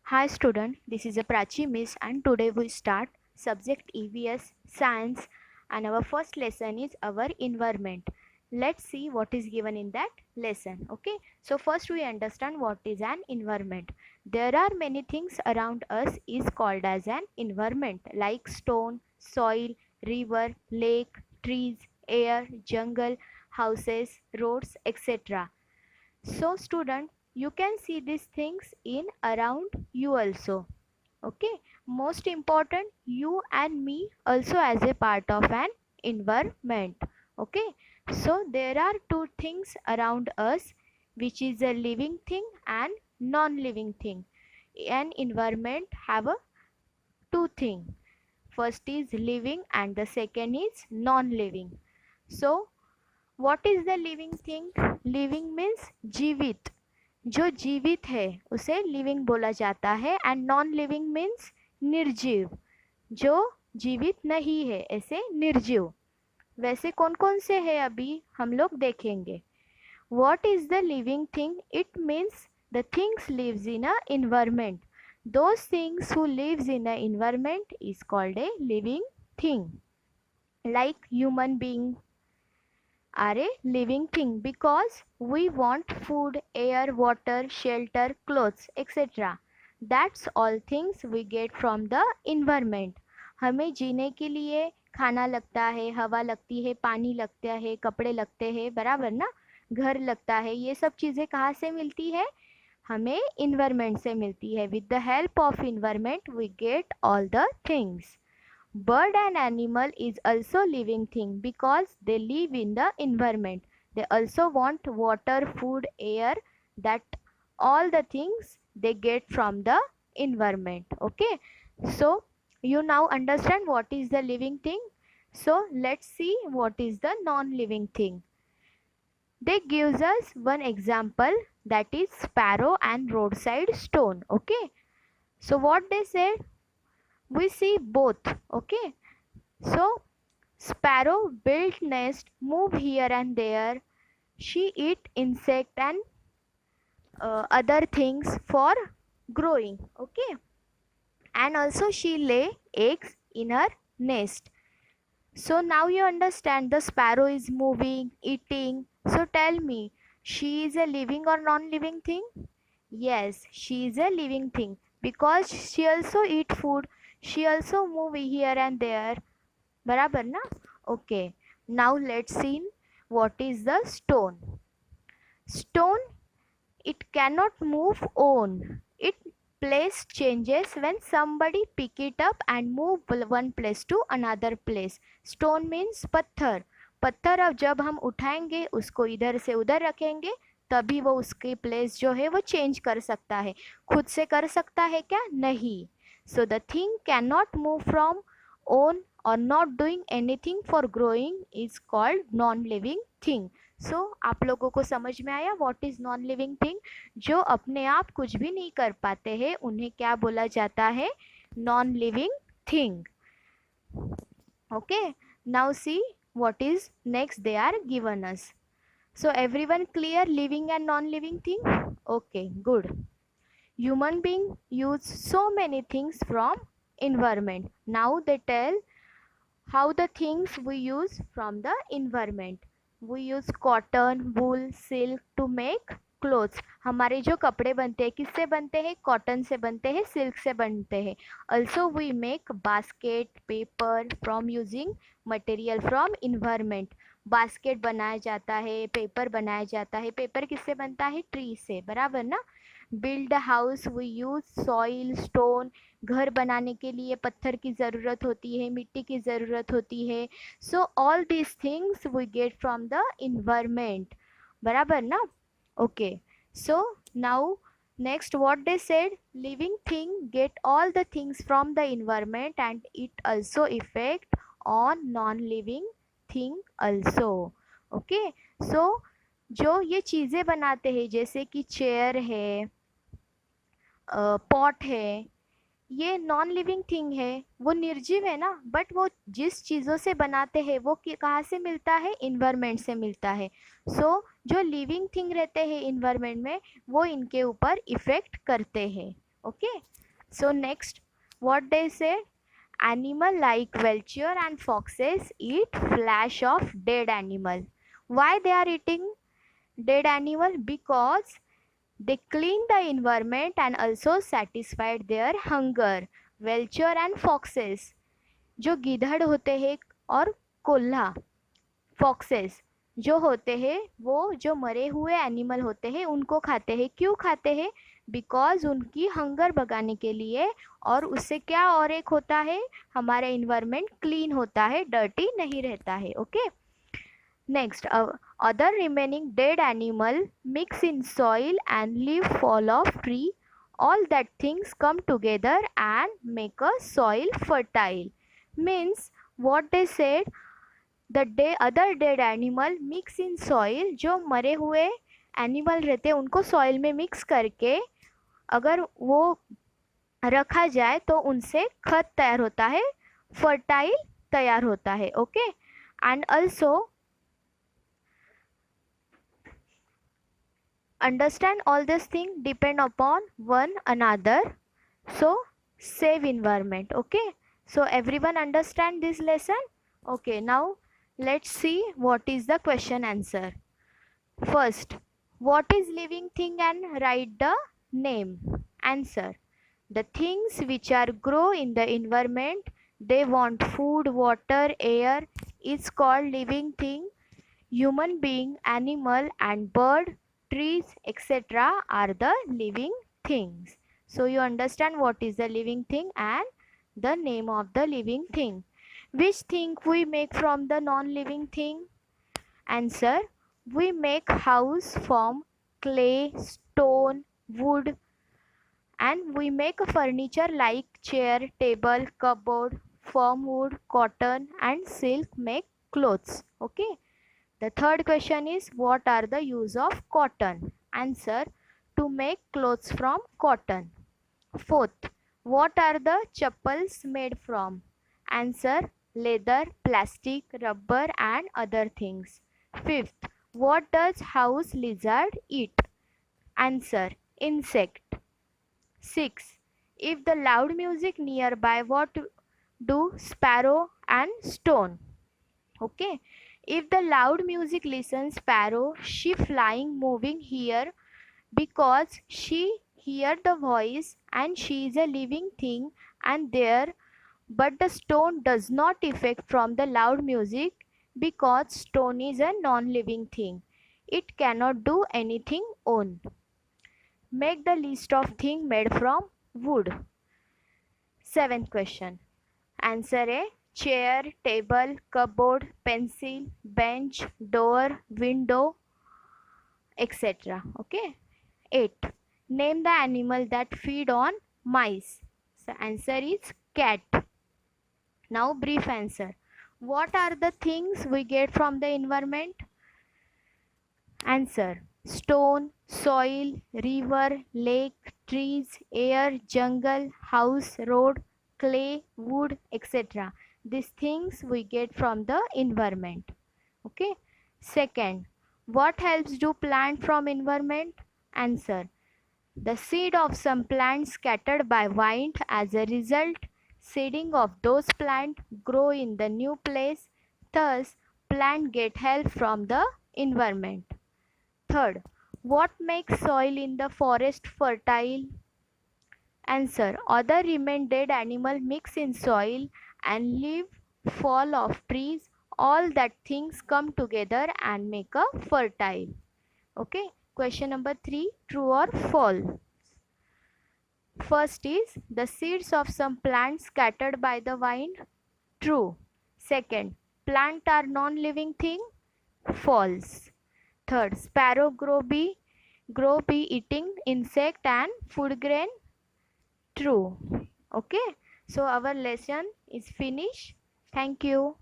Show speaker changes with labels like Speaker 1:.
Speaker 1: Hi student, this is a Prachi Miss and today we start subject EVS Science and our first lesson is our environment. Let's see what is given in that lesson. Okay, so first we understand what is an environment. There are many things around us is called as an environment like stone, soil, river, lake, trees, air, jungle, houses, roads, etc. So student, you can see these things in around you also. Okay, most important, you and me also as a part of an environment. Okay, so there are two things around us, which is a living thing and non-living thing. An environment have a two thing. First is living and the second is non-living. So what is the living thing? Living means जीवित. जो जीवित है उसे living बोला जाता है and non living means निर्जीव. जो जीवित नहीं है ऐसे निर्जीव. वैसे कौन कौन से है अभी हम लोग देखेंगे. What is the living thing? It means the things lives in a environment. those things who lives in a environment is called a living thing. Like human being are a living thing because we want food, air, water, shelter, clothes, etc. That's all things we get from the environment. हमें जीने के लिए खाना लगता है, हवा लगती है, पानी लगता है, कपड़े लगते हैं, बराबर ना. घर लगता है. ये सब चीज़ें कहाँ से मिलती है? हमें इन्वायरमेंट से मिलती है. With the help of environment we get all the things. Bird and animal is also living thing because they live in the environment. They also want water, food, air, that all the things they get from the environment. Okay, so you now understand what is the living thing. So let's see what is the non-living thing. They gives us one example, that is sparrow and roadside stone. Okay, so what they said, we see both. Okay, so sparrow built nest, move here and there. She eat insect and other things for growing. Okay, and also she lay eggs in her nest. So now you understand the sparrow is moving, eating. So tell me, she is a living or non-living thing? Yes, she is a living thing because she also eat food. She also move here and there. बराबर ना. Okay, now let's see what is the stone. Stone, it cannot move on. It place changes when somebody pick it up and move one place to another place. Stone means पत्थर. पत्थर अब जब हम उठाएंगे उसको इधर से उधर रखेंगे तभी वो उसकी प्लेस जो है वो चेंज कर सकता है. खुद से कर सकता है क्या? नहीं. So the thing cannot move from on or not doing anything for growing is called non-living thing. So आप लोगों को समझ में आया what is non-living thing? जो अपने आप कुछ भी नहीं कर पाते हैं उन्हें क्या बोला जाता है? Non-living thing. Okay, now see what is next they are given us. So everyone clear living and non-living thing? Okay, good. Human being use so many things from environment. Now they tell how the things we use from the environment. We use cotton, wool, silk to make clothes. हमारे जो कपड़े बनते हैं किससे बनते हैं? Cotton से बनते हैं, सिल्क से बनते हैं. Also we make basket, paper from using material from environment. Basket बनाया जाता है, पेपर बनाया जाता है. पेपर किससे बनता है? ट्री से, बराबर ना. Build house we use soil, stone. घर बनाने के लिए पत्थर की ज़रूरत होती है, मिट्टी की ज़रूरत होती है. So all these things we get from the environment, बराबर ना. Okay, so now next what they said, living thing get all the things from the environment and it also affect on non living thing also. okay, so जो ये चीज़ें बनाते हैं जैसे कि chair है, पॉट है, ये नॉन लिविंग थिंग है, वो निर्जीव है ना. बट वो जिस चीज़ों से बनाते हैं वो कहाँ से मिलता है? इन्वायरमेंट से मिलता है. सो जो लिविंग थिंग रहते हैं इन्वायरमेंट में वो इनके ऊपर इफ़ेक्ट करते हैं. Okay, so next, what they say, animal like vulture and foxes eat flesh of dead animal. Why they are eating dead animal? Because they clean the environment and also satisfied their hunger. Vulture and foxes, जो गिधड़ होते हैं और कोल्हा, foxes जो होते हैं वो जो मरे हुए एनिमल होते हैं उनको खाते हैं. क्यों खाते हैं? बिकॉज उनकी हंगर भगाने के लिए. और उससे क्या और एक होता है, हमारा इन्वायरमेंट क्लीन होता है, डर्टी नहीं रहता है. Okay, next, other remaining dead animal mix in soil and leaf fall off tree. All that things come together and make a soil fertile. Means what they said, the day other dead animal mix in soil, जो मरे हुए animal रहते हैं उनको soil में mix करके अगर वो रखा जाए तो उनसे खत तैयार होता है, फर्टाइल तैयार होता है. Okay, and also understand all this thing depend upon one another, so save environment. Okay, so everyone understand this lesson? Okay, now let's see what is the question answer. First, what is living thing and write the name. Answer, the things which are grow in the environment, they want food, water, air, is called living thing. Human being, animal and bird, trees, etc. are the living things. So you understand what is the living thing and the name of the living thing. Which thing we make from the non-living thing? Answer, we make house from clay, stone, wood, and we make a furniture like chair, table, cupboard. From wood, cotton and silk make clothes. Okay. The third question is, what are the use of cotton? Answer, to make clothes from cotton. Fourth, what are the chappals made from? Answer, leather, plastic, rubber and other things. Fifth, what does house lizard eat? Answer, insect. 6. If the loud music nearby, what do sparrow and stone? Okay. If the loud music listens sparrow, she flying moving here because she hear the voice and she is a living thing and there, but the stone does not affect from the loud music because stone is a non-living thing. It cannot do anything on. Make the list of things made from wood. Seventh question. Answer A, chair, table, cupboard, pencil, bench, door, window, etc. Okay. 8. Name the animal that feed on mice. So answer is cat. Now brief answer. What are the things we get from the environment? Answer, stone, soil, river, lake, trees, air, jungle, house, road, clay, wood, etc. These things we get from the environment. Okay. Second, what helps do plant from environment? Answer, the seed of some plants scattered by wind. As a result, seeding of those plants grow in the new place. Thus, plant get help from the environment. Third, what makes soil in the forest fertile? Answer, other remain dead animal mix in soil and leaf fall of trees. All that things come together and make a fertile. Okay. Question number 3, true or false? First is, the seeds of some plants scattered by the wind. True. Second, plant are non-living thing. False. Third, sparrow grow bee eating insect and food grain. True. Okay. So our lesson is finished. Thank you.